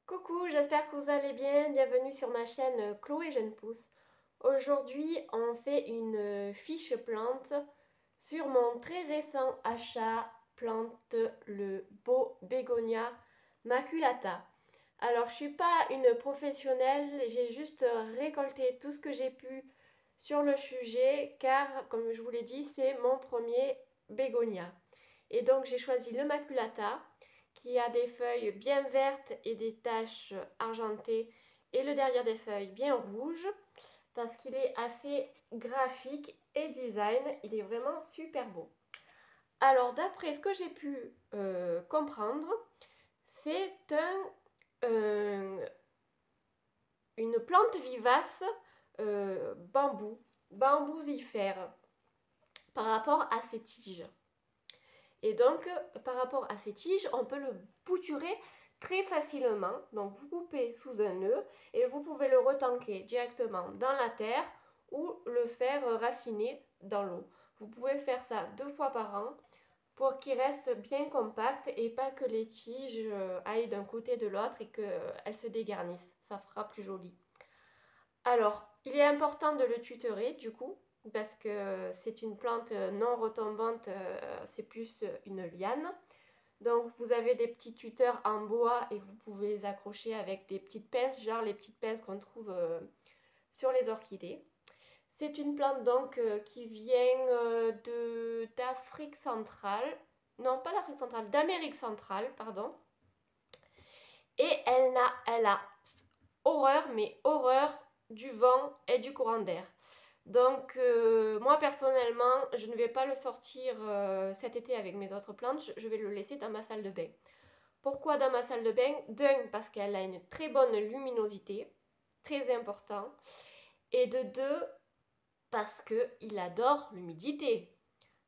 Coucou, j'espère que vous allez bien. Bienvenue sur ma chaîne Chloé Jeune Pousse. Aujourd'hui, on fait une fiche plante sur mon très récent achat plante le beau bégonia maculata. Alors, je suis pas une professionnelle, j'ai juste récolté tout ce que j'ai pu sur le sujet car, comme je vous l'ai dit, c'est mon premier bégonia. Et donc, j'ai choisi le maculata qui a des feuilles bien vertes et des taches argentées et le derrière des feuilles bien rouge parce qu'il est assez graphique et design, il est vraiment super beau. Alors d'après ce que j'ai pu comprendre, c'est une plante vivace bambousifère par rapport à ses tiges. Et donc, par rapport à ces tiges, on peut le bouturer très facilement. Donc, vous coupez sous un nœud et vous pouvez le retanquer directement dans la terre ou le faire raciner dans l'eau. Vous pouvez faire ça 2 fois par an pour qu'il reste bien compact et pas que les tiges aillent d'un côté de l'autre et qu'elles se dégarnissent. Ça fera plus joli. Alors, il est important de le tutorer du coup, parce que c'est une plante non retombante, c'est plus une liane. Donc, vous avez des petits tuteurs en bois et vous pouvez les accrocher avec des petites pinces, genre les petites pinces qu'on trouve sur les orchidées. C'est une plante donc qui vient d'Afrique centrale, non pas d'Afrique centrale, d'Amérique centrale, pardon. Et elle a horreur, mais horreur du vent et du courant d'air. Donc moi personnellement, je ne vais pas le sortir cet été avec mes autres plantes, je vais le laisser dans ma salle de bain. Pourquoi dans ma salle de bain? D'un, parce qu'elle a une très bonne luminosité, très important. Et de deux, parce qu'il adore l'humidité.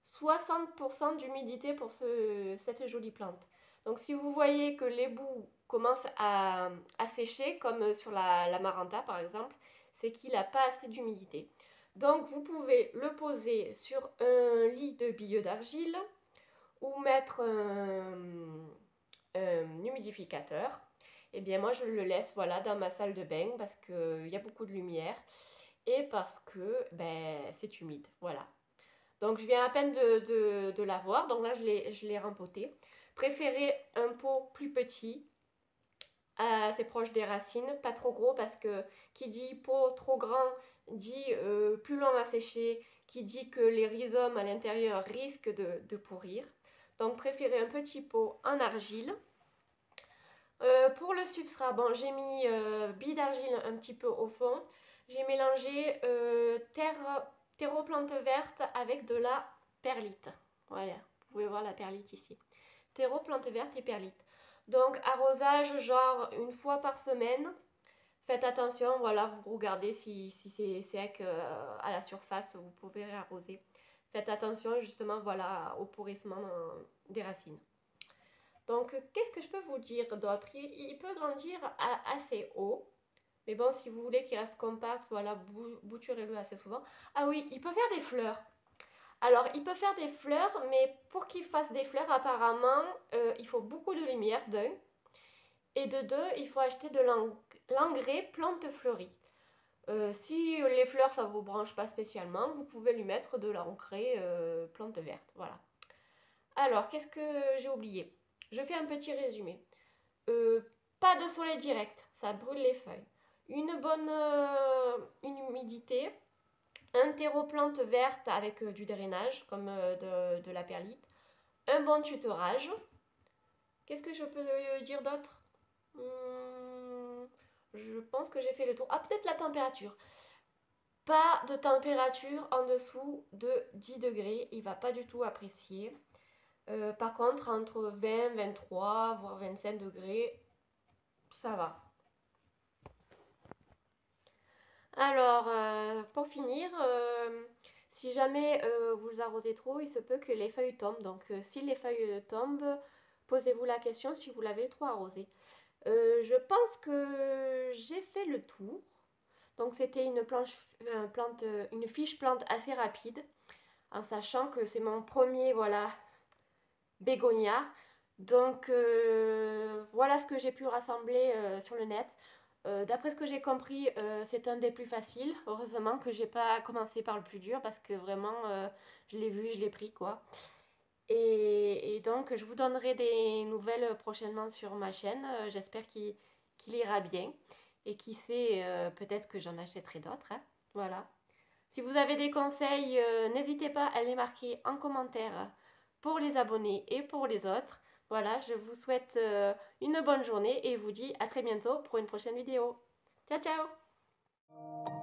60% d'humidité pour cette jolie plante. Donc si vous voyez que les bouts commencent à sécher, comme sur la Maranta par exemple, c'est qu'il n'a pas assez d'humidité. Donc vous pouvez le poser sur un lit de billets d'argile ou mettre un humidificateur. Et bien moi je le laisse voilà, dans ma salle de bain parce qu'il y a beaucoup de lumière et parce que c'est humide. Voilà. Donc je viens à peine de l'avoir, donc là je l'ai rempoté. Préférez un pot plus petit, assez proche des racines, pas trop gros parce que qui dit pot trop grand dit plus long à sécher, qui dit que les rhizomes à l'intérieur risquent de pourrir. Donc préférez un petit pot en argile. Pour le substrat, bon, j'ai mis billes d'argile un petit peu au fond. J'ai mélangé terreau-plante verte avec de la perlite. Voilà, vous pouvez voir la perlite ici. Terreau, plante verte et perlite. Donc arrosage genre une fois par semaine. Faites attention, voilà, vous regardez si c'est sec à la surface, vous pouvez arroser. Faites attention justement voilà, au pourrissement des racines. Donc, qu'est-ce que je peux vous dire d'autre? Il peut grandir assez haut. Mais bon, si vous voulez qu'il reste compact, voilà, bouturez-le assez souvent. Ah oui, il peut faire des fleurs. Alors, il peut faire des fleurs, mais pour qu'il fasse des fleurs, apparemment, il faut beaucoup de lumière, d'un. Et de deux, il faut acheter de l'engrais plante fleurie. Si les fleurs, ça ne vous branche pas spécialement, vous pouvez lui mettre de l'engrais plante verte. Voilà. Alors, qu'est-ce que j'ai oublié? Je fais un petit résumé. Euh, Pas de soleil direct, ça brûle les feuilles. Une bonne humidité, un terreau plante verte avec du drainage, comme de la perlite, un bon tutorage. Qu'est-ce que je peux dire d'autre? Je pense que j'ai fait le tour. Ah, peut-être la température. Pas de température en dessous de 10 degrés, il va pas du tout apprécier. Par contre, entre 20, 23, voire 25 degrés, ça va. Alors, pour finir, si jamais vous arrosez trop, il se peut que les feuilles tombent. Donc, si les feuilles tombent, posez-vous la question si vous l'avez trop arrosé. Je pense que j'ai fait le tour. Donc, c'était une fiche plante assez rapide, en sachant que c'est mon premier, voilà, bégonia. Donc voilà ce que j'ai pu rassembler sur le net. D'après ce que j'ai compris, c'est un des plus faciles. Heureusement que j'ai pas commencé par le plus dur parce que vraiment, je l'ai vu, je l'ai pris quoi. Et donc, je vous donnerai des nouvelles prochainement sur ma chaîne. J'espère qu'il ira bien. Et qui sait, peut-être que j'en achèterai d'autres, hein. Voilà. Si vous avez des conseils, n'hésitez pas à les marquer en commentaire pour les abonnés et pour les autres. Voilà, je vous souhaite une bonne journée et vous dis à très bientôt pour une prochaine vidéo. Ciao, ciao!